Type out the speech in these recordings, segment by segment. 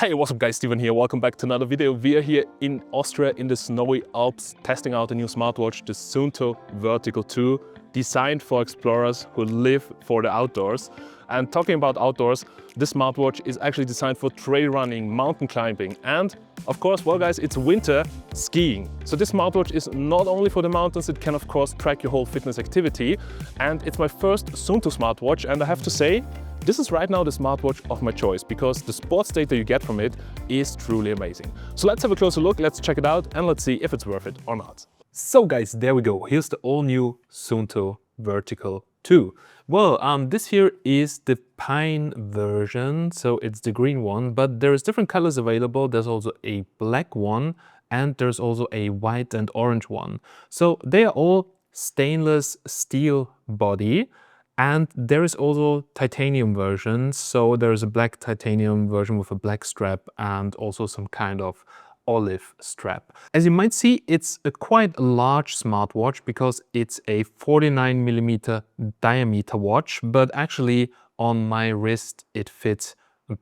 Hey, what's up guys, Steven here. Welcome back to another video. We are here in Austria in the snowy Alps testing out a new smartwatch, the Suunto Vertical 2, designed for explorers who live for the outdoors. And talking about outdoors, this smartwatch is actually designed for trail running, mountain climbing, and of course, well guys, it's winter skiing. So this smartwatch is not only for the mountains, it can of course track your whole fitness activity. And it's my first Suunto smartwatch, and I have to say, this is right now the smartwatch of my choice because the sports data you get from it is truly amazing. So let's have a closer look, let's check it out, and let's see if it's worth it or not. So guys, there we go. Here's the all new Suunto Vertical 2. Well, this here is the Pine version, so it's the green one, but there's different colors available. There's also a black one, and there's also a white and orange one. So they are all stainless steel body. And there is also titanium versions, so there is a black titanium version with a black strap and also some kind of olive strap. As you might see, it's a quite large smartwatch because it's a 49mm diameter watch, but actually on my wrist it fits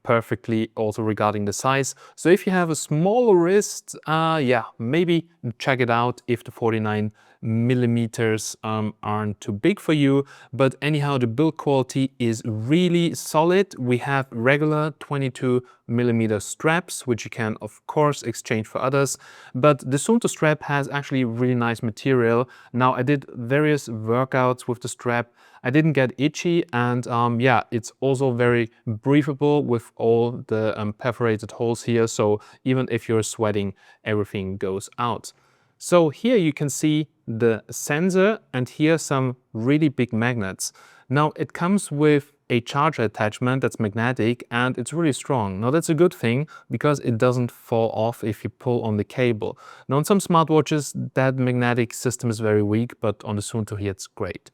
perfectly also regarding the size. So if you have a smaller wrist, yeah, maybe check it out if the 49mm aren't too big for you. But anyhow, the build quality is really solid. We have regular 22mm straps, which you can of course exchange for others. But the Suunto strap has actually really nice material. Now I did various workouts with the strap. I didn't get itchy, and yeah, it's also very breathable with all the perforated holes here. So even if you're sweating, everything goes out. So here you can see the sensor, and here some really big magnets. Now it comes with a charger attachment that's magnetic and it's really strong. Now that's a good thing because it doesn't fall off if you pull on the cable. Now on some smartwatches that magnetic system is very weak, but on the Suunto here it's great.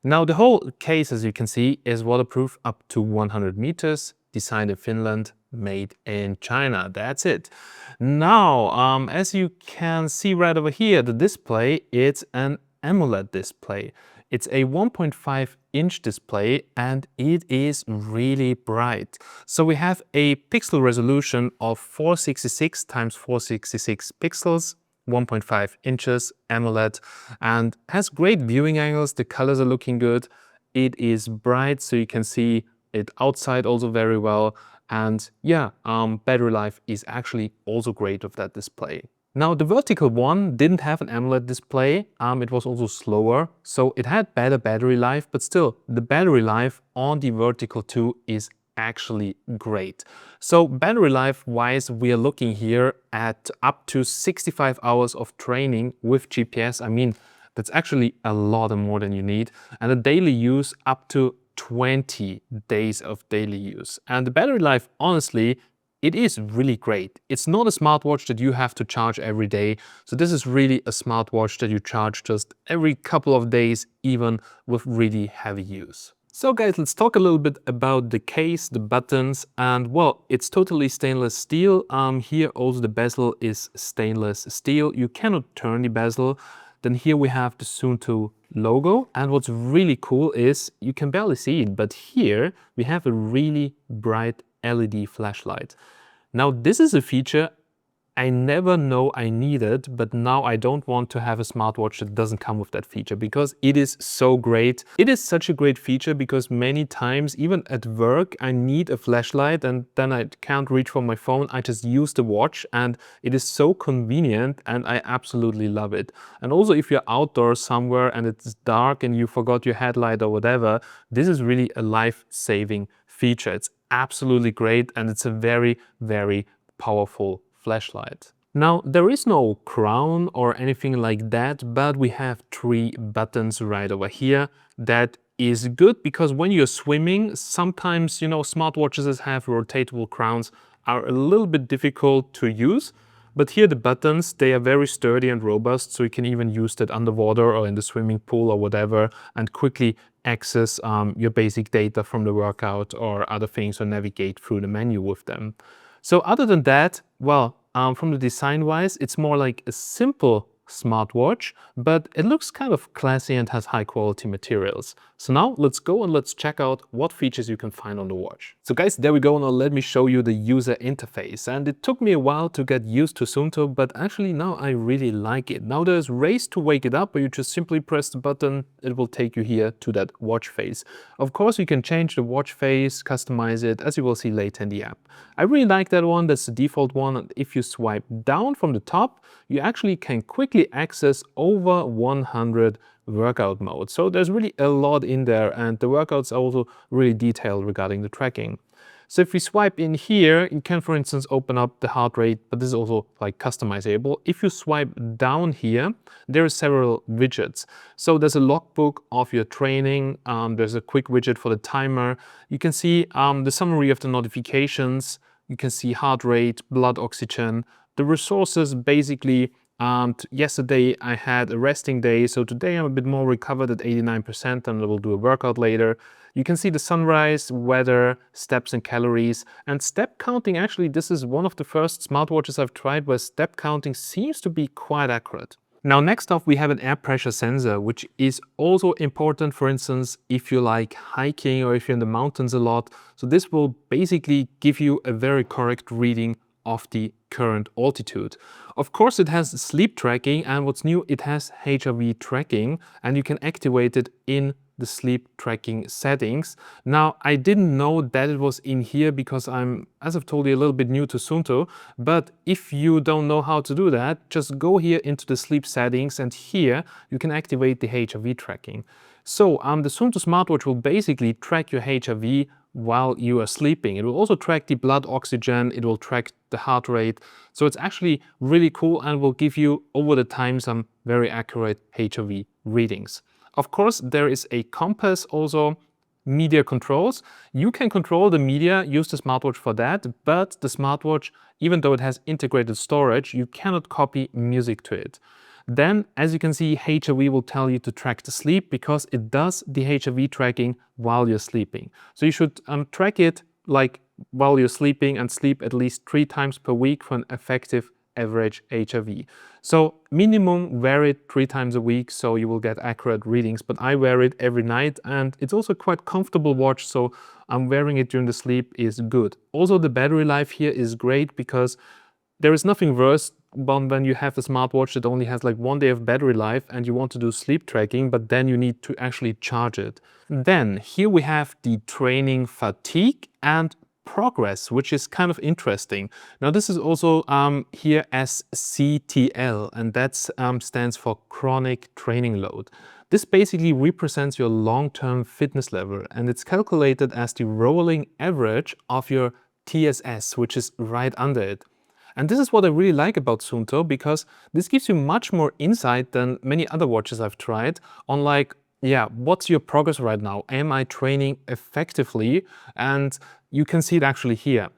Now the whole case, as you can see, is waterproof up to 100 meters, designed in Finland, made in China. That's it. Now, as you can see right over here, the display, it's an AMOLED display. It's a 1.5-inch display and it is really bright. So we have a pixel resolution of 466 × 466 pixels, 1.5 inches AMOLED, and has great viewing angles. The colors are looking good. It is bright, so you can see it outside also very well. And yeah, battery life is actually also great with that display. Now the vertical one didn't have an AMOLED display. It was also slower, so it had better battery life, but still the battery life on the Vertical 2 is actually great. So battery life wise, we are looking here at up to 65 hours of training with GPS. I mean, that's actually a lot more than you need. And a daily use up to 20 days of daily use. And the battery life, honestly, it is really great. It's not a smartwatch that you have to charge every day. So this is really a smartwatch that you charge just every couple of days, even with really heavy use. So guys, let's talk a little bit about the case, the buttons, and well, it's totally stainless steel. Here also the bezel is stainless steel. You cannot turn the bezel. Then here we have the Suunto logo, and what's really cool is, you can barely see it, but here we have a really bright LED flashlight. Now this is a feature I never know I needed, but now I don't want to have a smartwatch that doesn't come with that feature because it is so great. It is such a great feature because many times, even at work, I need a flashlight and then I can't reach for my phone. I just use the watch and it is so convenient and I absolutely love it. And also if you're outdoors somewhere and it's dark and you forgot your headlight or whatever, this is really a life-saving feature. It's absolutely great and it's a very, very powerful flashlight. Now there is no crown or anything like that, but we have 3 buttons right over here. That is good because when you're swimming, sometimes, you know, smartwatches that have rotatable crowns are a little bit difficult to use. But here the buttons, they are very sturdy and robust, so you can even use that underwater or in the swimming pool or whatever and quickly access your basic data from the workout or other things or navigate through the menu with them. So other than that, well, from the design wise, it's more like a simple smartwatch, but it looks kind of classy and has high quality materials. So now let's go and let's check out what features you can find on the watch. So guys, there we go. Now let me show you the user interface. And it took me a while to get used to Suunto, but actually now I really like it. Now there's race to wake it up, where you just simply press the button. It will take you here to that watch face. Of course, you can change the watch face, customize it, as you will see later in the app. I really like that one. That's the default one. And if you swipe down from the top, you actually can quickly access over 100 workout modes. So there's really a lot in there, and the workouts are also really detailed regarding the tracking. So if we swipe in here, you can, for instance, open up the heart rate, but this is also like customizable. If you swipe down here, there are several widgets. So there's a logbook of your training. There's a quick widget for the timer. You can see the summary of the notifications. You can see heart rate, blood oxygen, the resources basically. Yesterday I had a resting day, so today I'm a bit more recovered at 89%, and I will do a workout later. You can see the sunrise, weather, steps and calories, and step counting. Actually, this is one of the first smartwatches I've tried where step counting seems to be quite accurate. Now next up we have an air pressure sensor, which is also important, for instance, if you like hiking or if you're in the mountains a lot. So this will basically give you a very correct reading of the current altitude. Of course, it has sleep tracking, and what's new, it has HRV tracking, and you can activate it in the sleep tracking settings. Now, I didn't know that it was in here because I'm, as I've told you, a little bit new to Suunto, but if you don't know how to do that, just go here into the sleep settings, and here you can activate the HRV tracking. So the Suunto smartwatch will basically track your HRV while you are sleeping. It will also track the blood oxygen, it will track the heart rate. So it's actually really cool and will give you over the time some very accurate HRV readings. Of course, there is a compass also, media controls. You can control the media, use the smartwatch for that, but the smartwatch, even though it has integrated storage, you cannot copy music to it. Then, as you can see, HRV will tell you to track the sleep because it does the HRV tracking while you're sleeping. So you should track it like while you're sleeping and sleep at least 3 times per week for an effective average HRV. So minimum wear it 3 times a week so you will get accurate readings, but I wear it every night and it's also quite comfortable watch, so I'm wearing it during the sleep is good. Also the battery life here is great because there is nothing worse when you have a smartwatch that only has like 1 day of battery life and you want to do sleep tracking, but then you need to actually charge it. Then here we have the training fatigue and progress, which is kind of interesting. Now this is also here as CTL, and that stands for chronic training load. This basically represents your long-term fitness level, and it's calculated as the rolling average of your TSS, which is right under it. And this is what I really like about Suunto, because this gives you much more insight than many other watches I've tried on like, yeah, what's your progress right now? Am I training effectively? And you can see it actually here.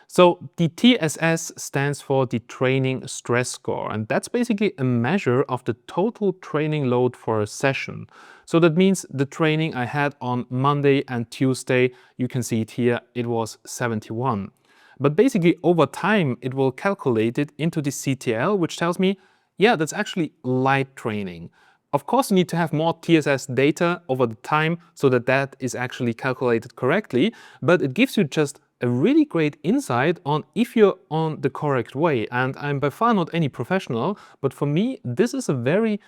So the TSS stands for the training stress score, and that's basically a measure of the total training load for a session. So that means the training I had on Monday and Tuesday, you can see it here, it was 71. But basically over time, it will calculate it into the CTL, which tells me, yeah, that's actually light training. Of course, you need to have more TSS data over the time so that that is actually calculated correctly, but it gives you just a really great insight on if you're on the correct way. And I'm by far not any professional, but for me, this is a very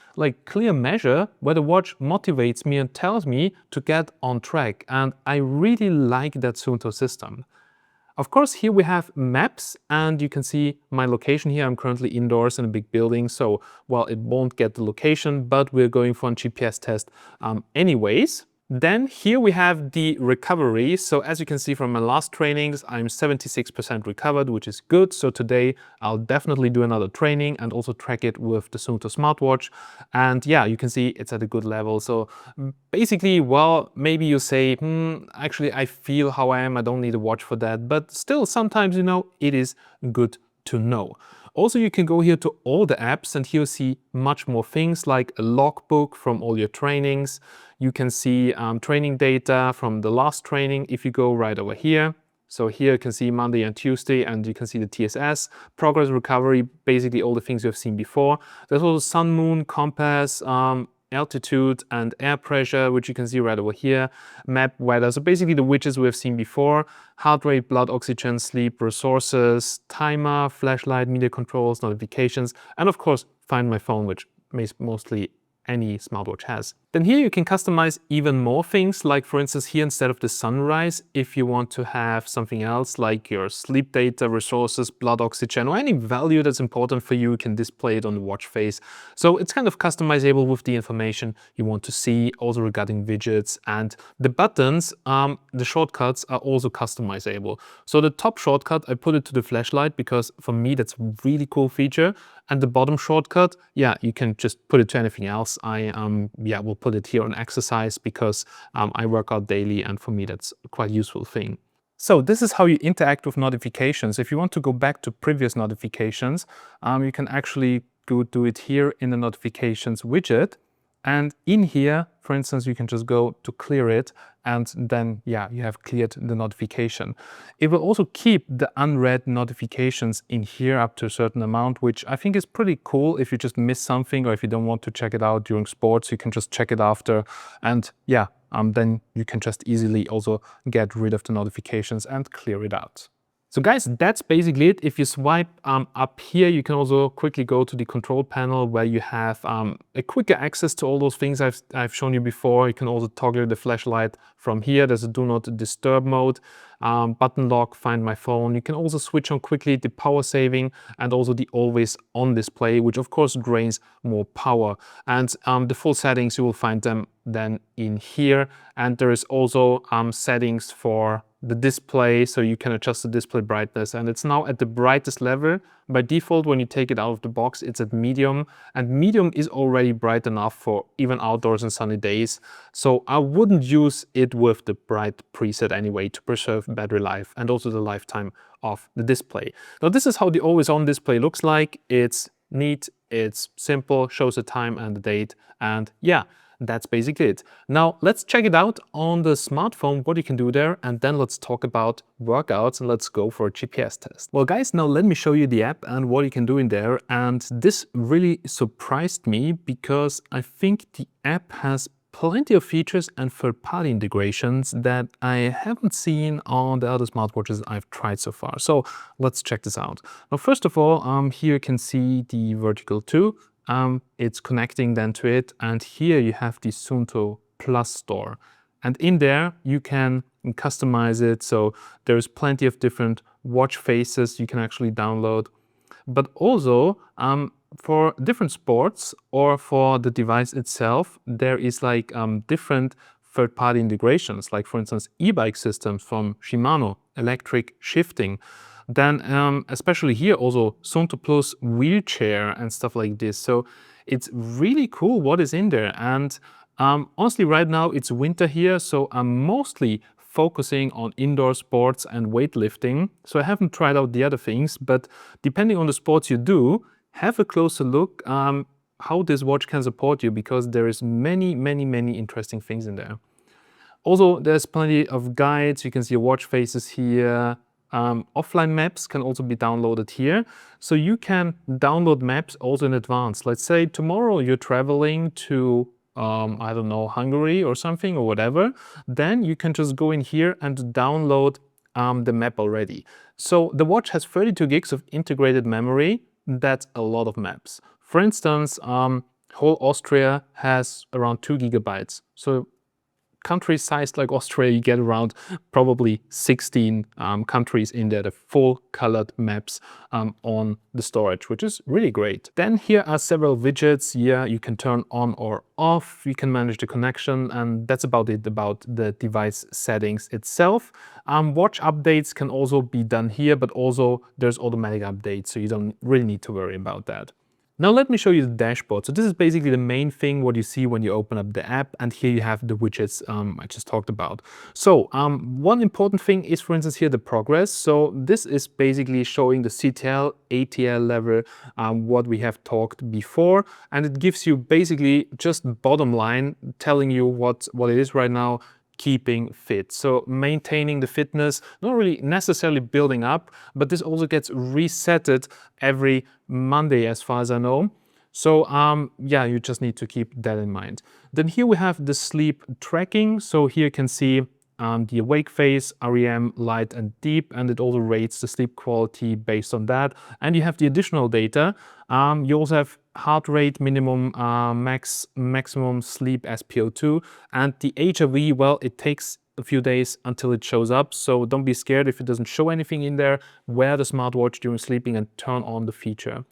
clear measure where the watch motivates me and tells me to get on track. And I really like that Suunto system. Of course, here we have maps, and you can see my location here. I'm currently indoors in a big building, so, well, it won't get the location, but we're going for a GPS test anyways. Then here we have the recovery. So as you can see from my last trainings, I'm 76% recovered, which is good. So today I'll definitely do another training and also track it with the Suunto smartwatch. And yeah, you can see it's at a good level. So basically, well, maybe you say, actually I feel how I am, I don't need a watch for that. But still, sometimes, you know, it is good to know. Also, you can go here to all the apps, and here you see much more things like a logbook from all your trainings. You can see training data from the last training if you go right over here. So here you can see Monday and Tuesday, and you can see the TSS, progress, recovery, basically all the things you have seen before. There's also sun, moon, compass, altitude and air pressure, which you can see right over here, map, weather. So basically the widgets we have seen before, heart rate, blood oxygen, sleep, resources, timer, flashlight, media controls, notifications, and of course, find my phone, which mostly any smartwatch has. Then here you can customize even more things, like for instance here instead of the sunrise, if you want to have something else like your sleep data, resources, blood oxygen, or any value that's important for you, you can display it on the watch face. So it's kind of customizable with the information you want to see, also regarding widgets, and the buttons, the shortcuts are also customizable. So the top shortcut, I put it to the flashlight because for me that's a really cool feature. And the bottom shortcut, yeah, you can just put it to anything else. I will put it here on exercise because I work out daily, and for me that's a quite useful thing. So this is how you interact with notifications. If you want to go back to previous notifications, you can actually go do it here in the notifications widget. And in here, for instance, you can just go to clear it, and then, yeah, you have cleared the notification. It will also keep the unread notifications in here up to a certain amount, which I think is pretty cool. If you just miss something, or if you don't want to check it out during sports, you can just check it after. And yeah, then you can just easily also get rid of the notifications and clear it out. So guys, that's basically it. If you swipe up here, you can also quickly go to the control panel where you have a quicker access to all those things I've shown you before. You can also toggle the flashlight from here. There's a do not disturb mode, button lock, find my phone. You can also switch on quickly the power saving and also the always on display, which of course drains more power. And the full settings, you will find them then in here. And there is also settings for the display, so you can adjust the display brightness, and it's now at the brightest level. By default, when you take it out of the box, it's at medium, and medium is already bright enough for even outdoors and sunny days. So I wouldn't use it with the bright preset anyway to preserve battery life and also the lifetime of the display. Now this is how the always on display looks like. It's neat, it's simple, shows the time and the date, and yeah, that's basically it. Now let's check it out on the smartphone, what you can do there, and then let's talk about workouts and let's go for a GPS test. Well guys, now let me show you the app and what you can do in there. And this really surprised me because I think the app has plenty of features and third-party integrations that I haven't seen on the other smartwatches I've tried so far. So let's check this out. Now first of all, here you can see the Vertical 2. It's connecting then to it, and here you have the Suunto Plus store, and in there you can customize it. So there's plenty of different watch faces you can actually download, but also for different sports or for the device itself, there is like different third-party integrations, like for instance e-bike systems from Shimano, electric shifting. Then especially here also Suunto Plus wheelchair and stuff like this. So it's really cool what is in there. And honestly, right now it's winter here, so I'm mostly focusing on indoor sports and weightlifting. So I haven't tried out the other things, but depending on the sports you do, have a closer look how this watch can support you, because there is many interesting things in there. Also, there's plenty of guides. You can see watch faces here. Offline maps can also be downloaded here. So you can download maps also in advance. Let's say tomorrow you're traveling to, I don't know, Hungary or something or whatever. Then you can just go in here and download the map already. So the watch has 32 gigs of integrated memory. That's a lot of maps. For instance, whole Austria has around 2 gigabytes. So countries sized like Austria, you get around probably 16 countries in there, the full colored maps on the storage, which is really great. Then here are several widgets. Yeah, you can turn on or off, you can manage the connection, and that's about it about the device settings itself. Watch updates can also be done here, but also there's automatic updates, so you don't really need to worry about that. Now let me show you the dashboard. So this is basically the main thing what you see when you open up the app, and here you have the widgets I just talked about. So one important thing is, for instance, here the progress. So this is basically showing the CTL, ATL level, what we have talked before, and it gives you basically just bottom line telling you what it is right now, keeping fit. So maintaining the fitness, not really necessarily building up, but this also gets resetted every Monday as far as I know. So yeah, you just need to keep that in mind. Then here we have the sleep tracking. So here you can see the awake phase, REM, light and deep, and it also rates the sleep quality based on that. And you have the additional data. You also have heart rate, minimum, maximum sleep SpO2, and the HRV, well, it takes a few days until it shows up. So don't be scared if it doesn't show anything in there. Wear the smartwatch during sleeping and turn on the feature.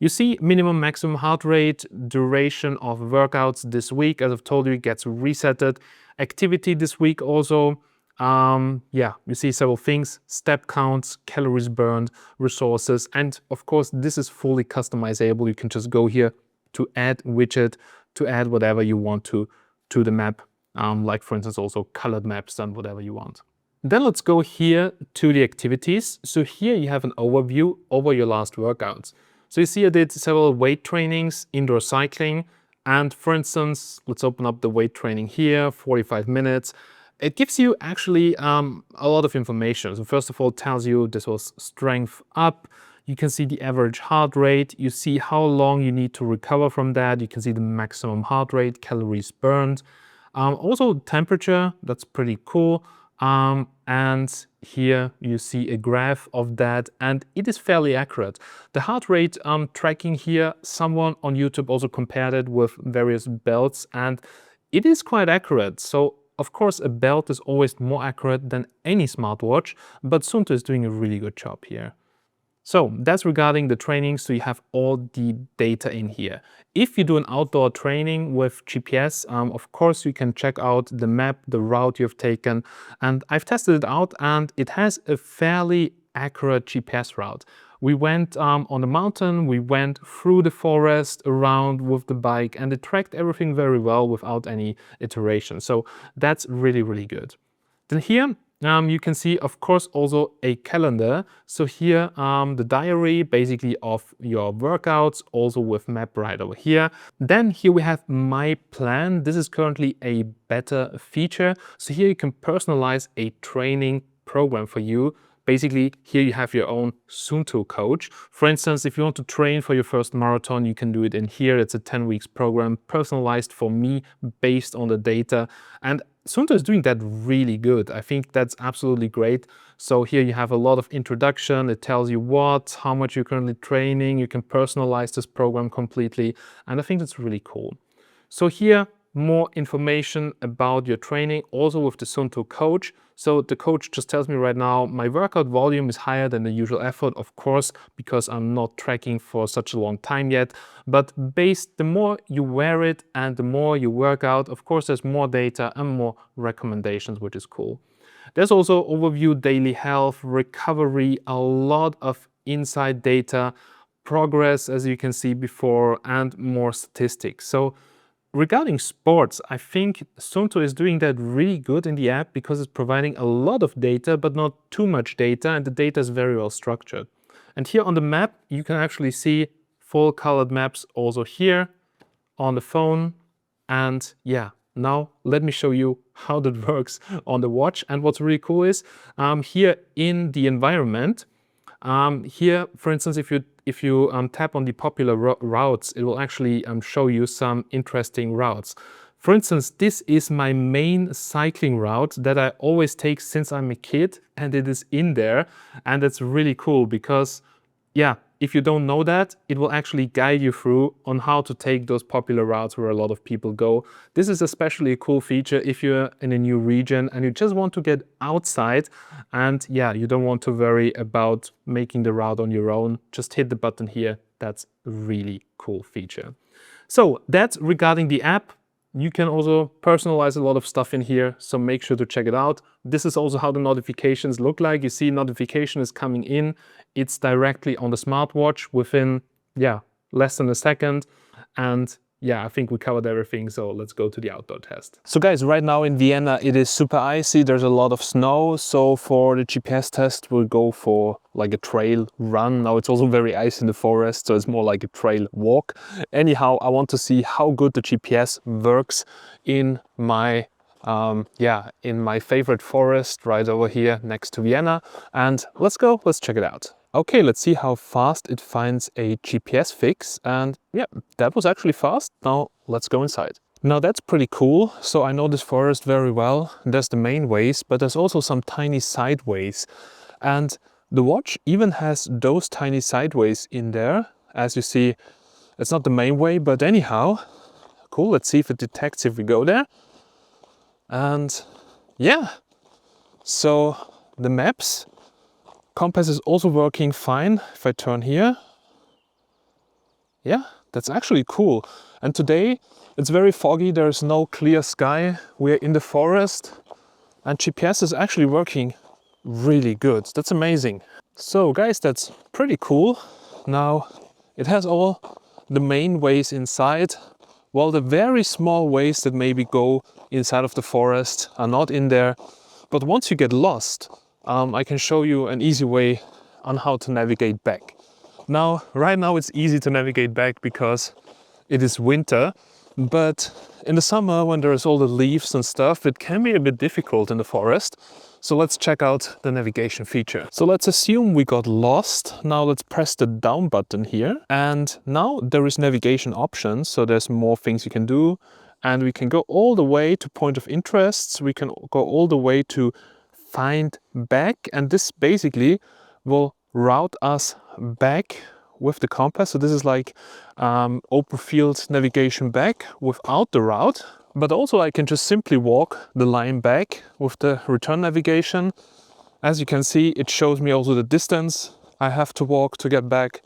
You see minimum, maximum heart rate, duration of workouts this week, as I've told you, it gets resetted. Activity this week also, yeah, you see several things, step counts, calories burned, resources, and of course, this is fully customizable. You can just go here to add widget, to add whatever you want to the map, like for instance, also colored maps and whatever you want. Then let's go here to the activities. So here you have an overview over your last workouts. So you see I did several weight trainings, indoor cycling, and for instance, let's open up the weight training here, 45 minutes. It gives you actually a lot of information. So first of all, it tells you this was strength up. You can see the average heart rate. You see how long you need to recover from that. You can see the maximum heart rate, calories burned. Also temperature, that's pretty cool. And here you see a graph of that, and it is fairly accurate. The heart rate tracking here, someone on YouTube also compared it with various belts, and it is quite accurate. So of course a belt is always more accurate than any smartwatch, but Suunto is doing a really good job here. So that's regarding the training, so you have all the data in here. If you do an outdoor training with GPS, of course you can check out the map, the route you've taken, and I've tested it out and it has a fairly accurate GPS route. We went on the mountain, we went through the forest, around with the bike, and it tracked everything very well without any iteration. So that's really, really good. Then here, you can see, of course, also a calendar. So here, the diary basically of your workouts, also with map right over here. Then here we have My Plan. This is currently a beta feature. So here you can personalize a training program for you. Basically, here you have your own Suunto coach. For instance, if you want to train for your first marathon, you can do it in here. It's a 10 weeks program, personalized for me based on the data. And Suunto is doing that really good. I think that's absolutely great. So here you have a lot of introduction. It tells you how much you're currently training. You can personalize this program completely. And I think that's really cool. So here, more information about your training, also with the Suunto coach. So the coach just tells me right now, my workout volume is higher than the usual effort, of course, because I'm not tracking for such a long time yet. But the more you wear it and the more you work out, of course, there's more data and more recommendations, which is cool. There's also overview, daily health, recovery, a lot of inside data, progress, as you can see before, and more statistics. So regarding sports, I think Suunto is doing that really good in the app because it's providing a lot of data, but not too much data, and the data is very well structured. And here on the map, you can actually see full colored maps also here on the phone. And yeah, now let me show you how that works on the watch. And what's really cool is here in the environment, here, for instance, if you tap on the popular routes, it will actually show you some interesting routes. For instance, this is my main cycling route that I always take since I'm a kid, and it is in there. And that's really cool because, yeah, if you don't know that, it will actually guide you through on how to take those popular routes where a lot of people go. This is especially a cool feature if you're in a new region and you just want to get outside and yeah, you don't want to worry about making the route on your own. Just hit the button here. That's a really cool feature. So that's regarding the app. You can also personalize a lot of stuff in here, so make sure to check it out. This is also how the notifications look like. You see notification is coming in. It's directly on the smartwatch within, yeah, less than a second. And yeah, I think we covered everything, so let's go to the outdoor test. So guys, right now in Vienna, it is super icy. There's a lot of snow. So for the GPS test, we'll go for like a trail run. Now it's also very icy in the forest, so it's more like a trail walk. Anyhow, I want to see how good the GPS works in my yeah, in my favorite forest right over here next to Vienna. And let's check it out. Okay, let's see how fast it finds a GPS fix. And yeah, that was actually fast. Now let's go inside. Now that's pretty cool. So I know this forest very well. There's the main ways, but there's also some tiny side ways. And the watch even has those tiny sideways in there. As you see, it's not the main way, but anyhow, cool. Let's see if it detects if we go there. And yeah, so the maps, compass is also working fine. If I turn here, yeah, that's actually cool. And today it's very foggy. There's no clear sky. We're in the forest and GPS is actually working really good. That's amazing. So guys, that's pretty cool. Now it has all the main ways inside, while the very small ways that maybe go inside of the forest are not in there. But once you get lost, I can show you an easy way on how to navigate back. Now, right now it's easy to navigate back because it is winter, but in the summer when there's all the leaves and stuff, it can be a bit difficult in the forest. So let's check out the navigation feature. So let's assume we got lost. Now let's press the down button here. And now there is navigation options. So there's more things you can do. And we can go all the way to point of interests. We can go all the way to find back. And this basically will route us back with the compass. So this is like open field navigation back without the route. But also I can just simply walk the line back with the return navigation. As you can see, it shows me also the distance I have to walk to get back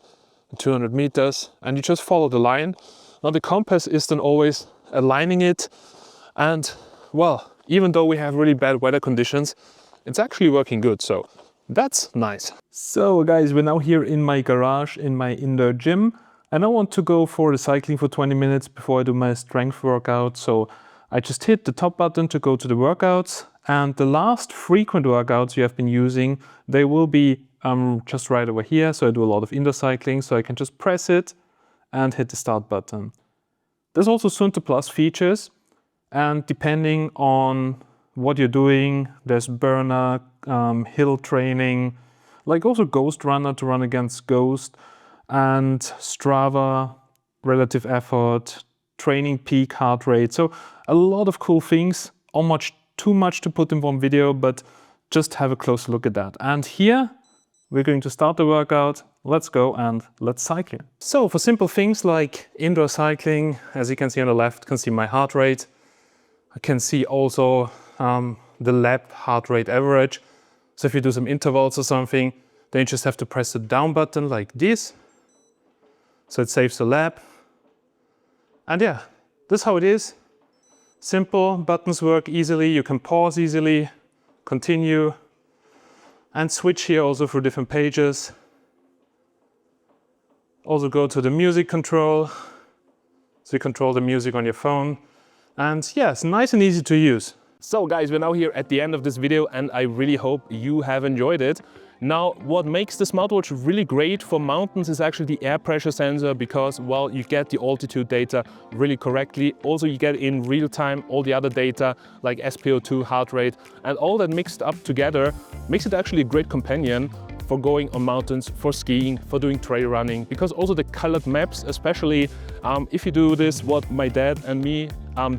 200 meters. And you just follow the line. Now the compass is then always aligning it. And well, even though we have really bad weather conditions, it's actually working good. So that's nice. So guys, we're now here in my garage in my indoor gym. And I want to go for the cycling for 20 minutes before I do my strength workout. So I just hit the top button to go to the workouts. And the last frequent workouts you have been using, they will be just right over here. So I do a lot of indoor cycling. So I can just press it and hit the start button. There's also Suunto Plus features. And depending on what you're doing, there's burner, hill training, like also Ghost Runner to run against Ghost, and Strava, relative effort, training peak heart rate. So a lot of cool things, almost too much to put in one video, but just have a close look at that. And here we're going to start the workout. Let's go and let's cycle. So for simple things like indoor cycling, as you can see on the left, you can see my heart rate. I can see also the lap heart rate average. So if you do some intervals or something, then you just have to press the down button like this. So it saves the lap. And yeah, this is how it is. Simple, buttons work easily, you can pause easily, continue, and switch here also through different pages. Also go to the music control, so you control the music on your phone. And yeah, it's nice and easy to use. So guys, we're now here at the end of this video and I really hope you have enjoyed it. Now, what makes the smartwatch really great for mountains is actually the air pressure sensor because, well, you get the altitude data really correctly. Also, you get in real time all the other data like SpO2, heart rate, and all that mixed up together makes it actually a great companion for going on mountains, for skiing, for doing trail running, because also the colored maps, especially if you do this, what my dad and me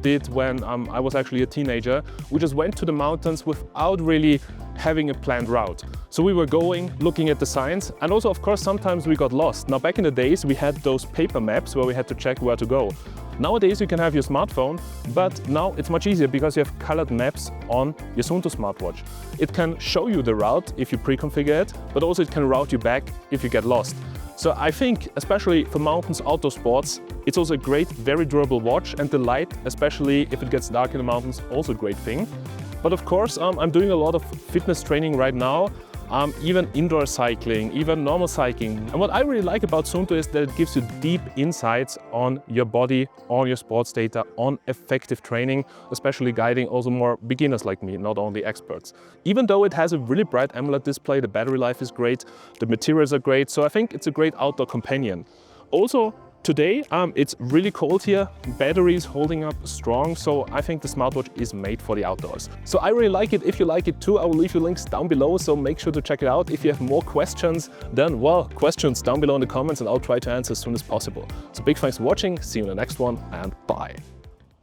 did when I was actually a teenager, we just went to the mountains without really having a planned route. So we were going, looking at the signs, and also of course sometimes we got lost. Now back in the days we had those paper maps where we had to check where to go. Nowadays you can have your smartphone, but now it's much easier because you have colored maps on your Suunto smartwatch. It can show you the route if you pre-configure it, but also it can route you back if you get lost. So I think, especially for mountains, outdoor sports, it's also a great, very durable watch, and the light, especially if it gets dark in the mountains, also a great thing. But of course, I'm doing a lot of fitness training right now, even indoor cycling, even normal cycling. And what I really like about Suunto is that it gives you deep insights on your body, on your sports data, on effective training, especially guiding also more beginners like me, not only experts. Even though it has a really bright AMOLED display, the battery life is great, the materials are great, so I think it's a great outdoor companion. Also, Today, it's really cold here, battery is holding up strong, so I think the smartwatch is made for the outdoors. So I really like it. If you like it too, I will leave you links down below, so make sure to check it out. If you have more questions, then well, questions down below in the comments and I'll try to answer as soon as possible. So big thanks for watching, see you in the next one, and bye.